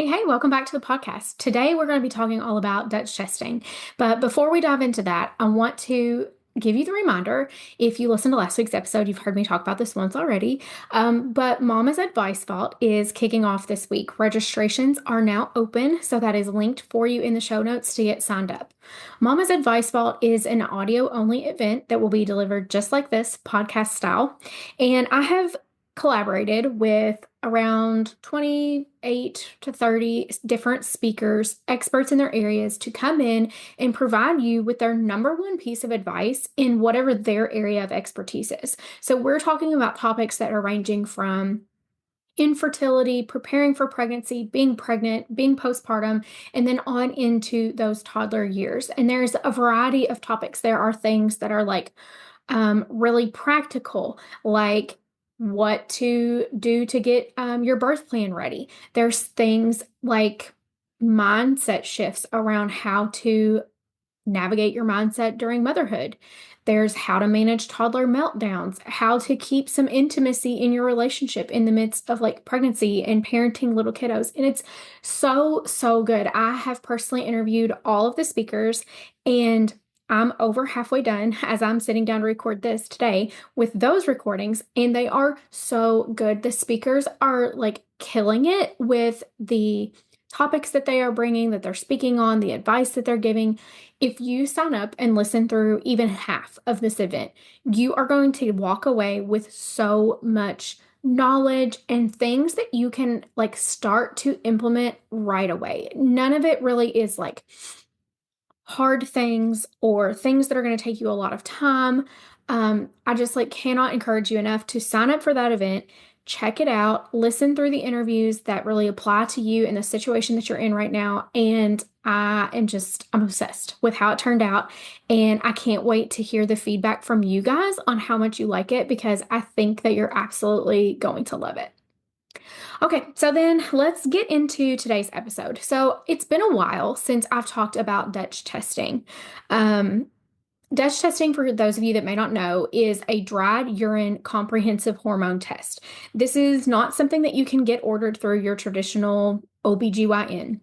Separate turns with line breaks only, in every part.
Hey, welcome back to the podcast. Today we're going to be talking all about Dutch testing. But before we dive into that, I want to give you the reminder. If you listened to last week's episode, you've heard me talk about this once already. But Mama's Advice Vault is kicking off this week. Registrations are now open, so that is linked for you in the show notes to get signed up. Mama's Advice Vault is an audio only event that will be delivered just like this, podcast style. And I have collaborated with around 28 to 30 different speakers, experts in their areas, to come in and provide you with their number one piece of advice in whatever their area of expertise is. So we're talking about topics that are ranging from infertility, preparing for pregnancy, being pregnant, being postpartum, and then on into those toddler years. And there's a variety of topics. There are things that are like really practical, like what to do to get your birth plan ready. There's things like mindset shifts around how to navigate your mindset during motherhood. There's how to manage toddler meltdowns, how to keep some intimacy in your relationship in the midst of like pregnancy and parenting little kiddos. And it's so good. I have personally interviewed all of the speakers, and I'm over halfway done as I'm sitting down to record this today with those recordings, and they are so good. The speakers are like killing it with the topics that they are bringing, that they're speaking on, the advice that they're giving. If you sign up and listen through even half of this event, you are going to walk away with so much knowledge and things that you can like start to implement right away. None of it really is like hard things or things that are going to take you a lot of time. I just like cannot encourage you enough to sign up for that event. Check it out, listen through the interviews that really apply to you in the situation that you're in right now. And I'm obsessed with how it turned out. And I can't wait to hear the feedback from you guys on how much you like it, because I think that you're absolutely going to love it. Okay, so then let's get into today's episode. So it's been a while since I've talked about Dutch testing. Um, Dutch testing, for those of you that may not know, is a dried urine comprehensive hormone test. This is not something that you can get ordered through your traditional OBGYN.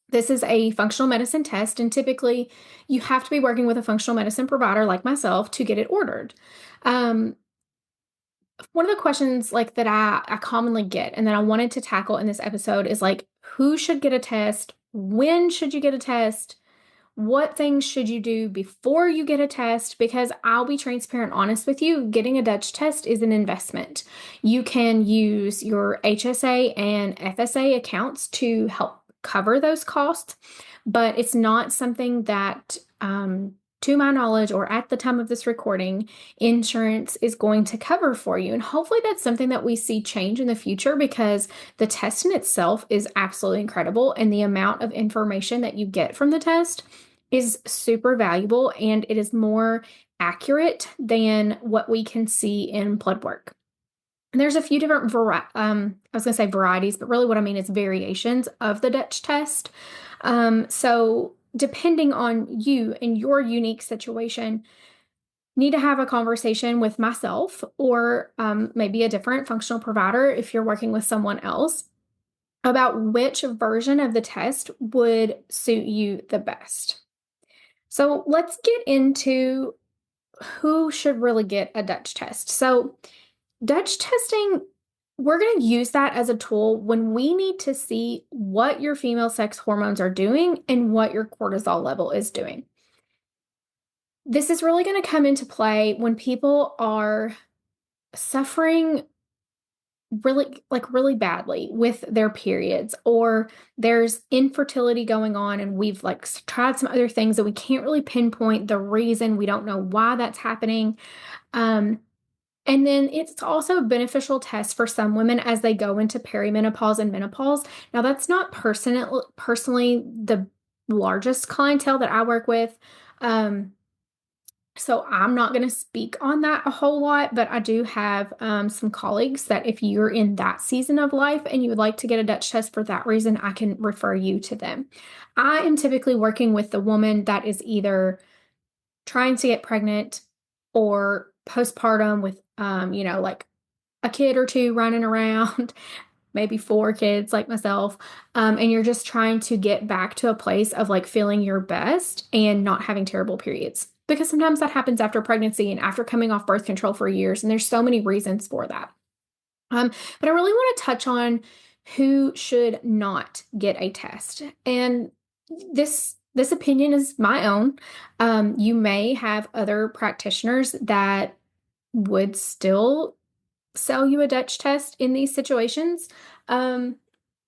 This is a functional medicine test, and typically you have to be working with a functional medicine provider like myself to get it ordered. Um, One of the questions like that I commonly get and that I wanted to tackle in this episode is like, who should get a test? When should you get a test? What things should you do before you get a test? Because I'll be transparent, honest with you, getting a Dutch test is an investment. You can use your HSA and FSA accounts to help cover those costs, but it's not something that, to my knowledge, or at the time of this recording, insurance is going to cover for you. And hopefully that's something that we see change in the future, because the test in itself is absolutely incredible. And the amount of information that you get from the test is super valuable, and it is more accurate than what we can see in blood work. And there's a few different I was going to say varieties, but really what I mean is variations of the Dutch test. So depending on you and your unique situation, need to have a conversation with myself, or maybe a different functional provider if you're working with someone else, about which version of the test would suit you the best. So let's get into who should really get a Dutch test. So Dutch testing, we're going to use that as a tool when we need to see what your female sex hormones are doing and what your cortisol level is doing. This is really going to come into play when people are suffering really badly with their periods, or there's infertility going on and we've like tried some other things that we can't really pinpoint the reason. We don't know why that's happening. Um, and then it's also a beneficial test for some women as they go into perimenopause and menopause. Now, that's not personally the largest clientele that I work with. So I'm not going to speak on that a whole lot, but I do have some colleagues that if you're in that season of life and you would like to get a Dutch test for that reason, I can refer you to them. I am typically working with the woman that is either trying to get pregnant or postpartum with, like a kid or two running around. maybe four kids like myself, and you're just trying to get back to a place of like feeling your best and not having terrible periods. Because sometimes that happens after pregnancy and after coming off birth control for years, and there's so many reasons for that. But I really want to touch on who should not get a test. And this opinion is my own. You may have other practitioners that would still sell you a Dutch test in these situations. Um,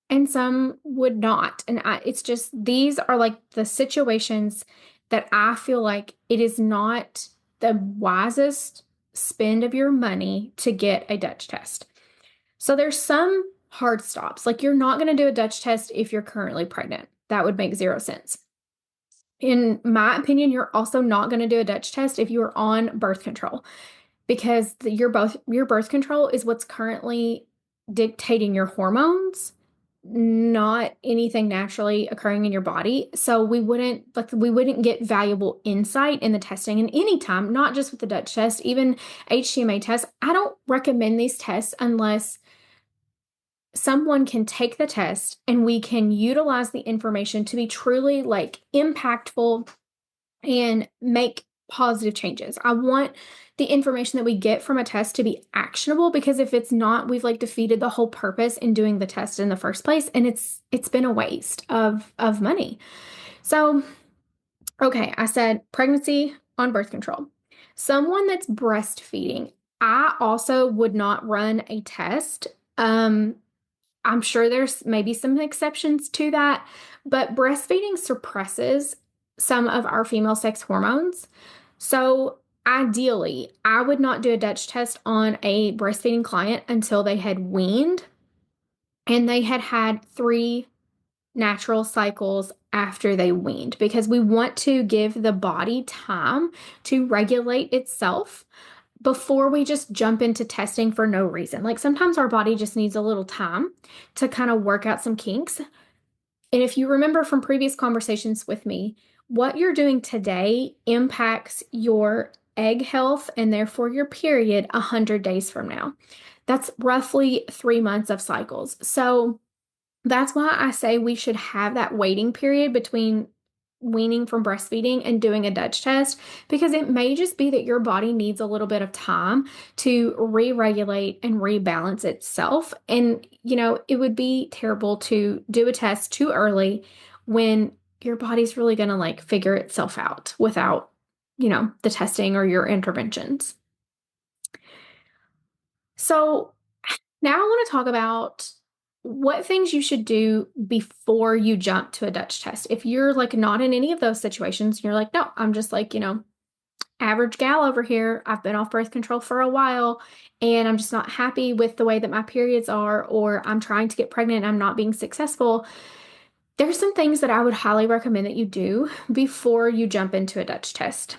and some would not. It's just these are like the situations that I feel like it is not the wisest spend of your money to get a Dutch test. So there's some hard stops. Like you're not going to do a Dutch test if you're currently pregnant. That would make zero sense. In my opinion, you're also not going to do a Dutch test if you are on birth control because your birth control is what's currently dictating your hormones, not anything naturally occurring in your body. So we wouldn't get valuable insight in the testing. And anytime, not just with the Dutch test, even HTMA tests, I don't recommend these tests unless someone can take the test and we can utilize the information to be truly like impactful and make positive changes. I want the information that we get from a test to be actionable because if it's not, we've like defeated the whole purpose in doing the test in the first place and it's been a waste of money. So, okay, I said pregnancy on birth control. Someone that's breastfeeding, I also would not run a test. I'm sure there's maybe some exceptions to that, but breastfeeding suppresses some of our female sex hormones. So, ideally, I would not do a Dutch test on a breastfeeding client until they had weaned and they had had 3 natural cycles after they weaned because we want to give the body time to regulate itself before we just jump into testing for no reason. Like sometimes our body just needs a little time to kind of work out some kinks. And if you remember from previous conversations with me, what you're doing today impacts your egg health and therefore your period 100 days from now. That's roughly 3 months of cycles. So that's why I say we should have that waiting period between weaning from breastfeeding and doing a Dutch test because it may just be that your body needs a little bit of time to re-regulate and rebalance itself. And, it would be terrible to do a test too early when your body's really going to like figure itself out without, the testing or your interventions. So now I want to talk about what things you should do before you jump to a Dutch test. If you're like not in any of those situations, you're like, no, I'm just like, average gal over here. I've been off birth control for a while and I'm just not happy with the way that my periods are, or I'm trying to get pregnant and I'm not being successful. There's some things that I would highly recommend that you do before you jump into a Dutch test.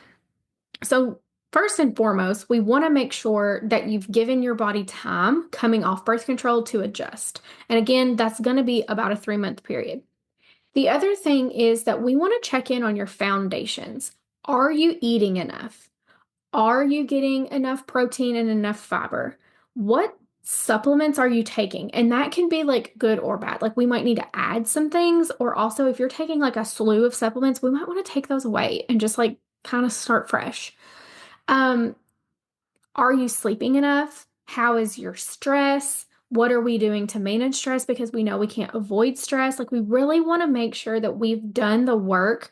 So first and foremost, we want to make sure that you've given your body time coming off birth control to adjust. And again, that's going to be about a 3-month period. The other thing is that we want to check in on your foundations. Are you eating enough? Are you getting enough protein and enough fiber? What supplements are you taking? And that can be like good or bad. Like we might need to add some things, or also if you're taking like a slew of supplements, we might want to take those away and just like kind of start fresh. Um, are you sleeping enough? How is your stress? What are we doing to manage stress? Because we know we can't avoid stress. Like, we really want to make sure that we've done the work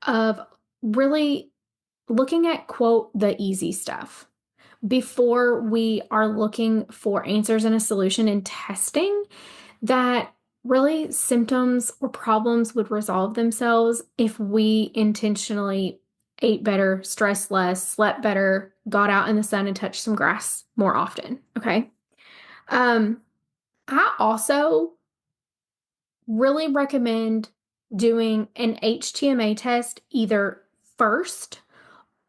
of really looking at, quote, the easy stuff before we are looking for answers and a solution in testing that really symptoms or problems would resolve themselves if we intentionally ate better, stressed less, slept better, got out in the sun and touched some grass more often. Okay. I also really recommend doing an HTMA test either first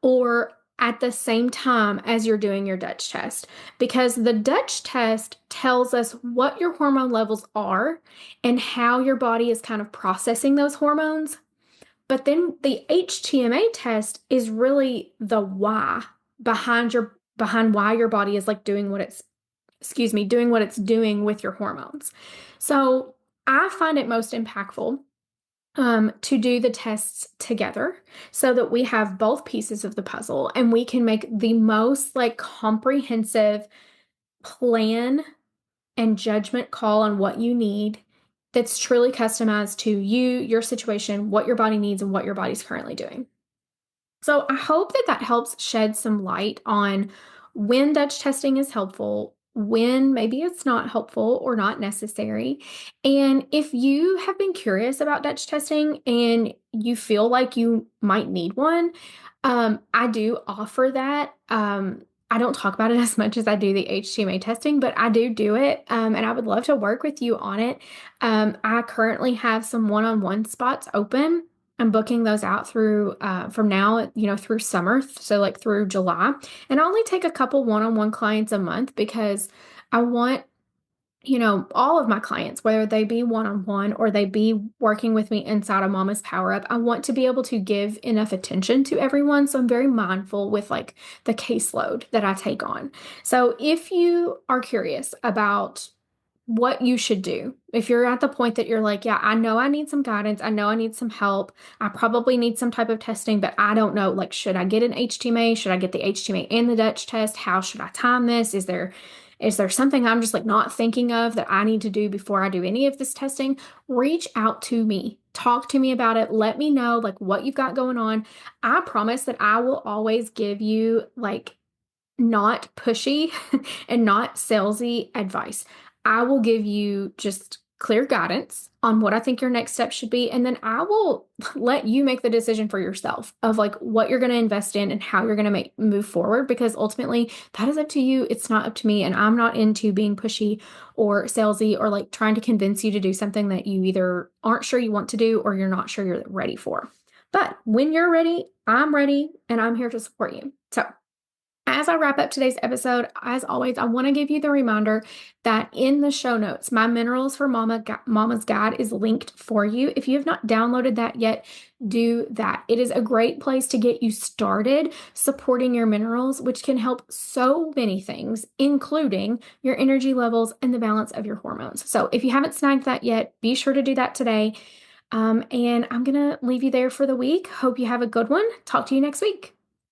or at the same time as you're doing your Dutch test, because the Dutch test tells us what your hormone levels are and how your body is kind of processing those hormones. But then the HTMA test is really the why behind why your body is like doing what it's excuse me, doing what it's doing with your hormones. So I find it most impactful to do the tests together so that we have both pieces of the puzzle and we can make the most like comprehensive plan and judgment call on what you need that's truly customized to you, your situation, what your body needs, and what your body's currently doing. So I hope that that helps shed some light on when Dutch testing is helpful, when maybe it's not helpful or not necessary. And if you have been curious about Dutch testing and you feel like you might need one, I do offer that. I don't talk about it as much as I do the HTMA testing, but I do it, and I would love to work with you on it. I currently have some one-on-one spots open. I'm booking those out through from now, through summer, so like through July. And I only take a couple one-on-one clients a month because I want, all of my clients, whether they be one-on-one or they be working with me inside of Mama's Power Up, I want to be able to give enough attention to everyone. So I'm very mindful with like the caseload that I take on. So if you are curious about what you should do. If you're at the point that you're like, yeah, I know I need some guidance. I know I need some help. I probably need some type of testing, but I don't know. Like, should I get an HTMA? Should I get the HTMA and the Dutch test? How should I time this? Is there something I'm just like not thinking of that I need to do before I do any of this testing? Reach out to me. Talk to me about it. Let me know like what you've got going on. I promise that I will always give you like not pushy and not salesy advice. I will give you just clear guidance on what I think your next step should be. And then I will let you make the decision for yourself of like what you're going to invest in and how you're going to move forward, because ultimately that is up to you. It's not up to me. And I'm not into being pushy or salesy or like trying to convince you to do something that you either aren't sure you want to do or you're not sure you're ready for. But when you're ready, I'm ready and I'm here to support you. So as I wrap up today's episode, as always, I want to give you the reminder that in the show notes, my Minerals for Mama's Guide is linked for you. If you have not downloaded that yet, do that. It is a great place to get you started supporting your minerals, which can help so many things, including your energy levels and the balance of your hormones. So if you haven't snagged that yet, be sure to do that today. And I'm going to leave you there for the week. Hope you have a good one. Talk to you next week.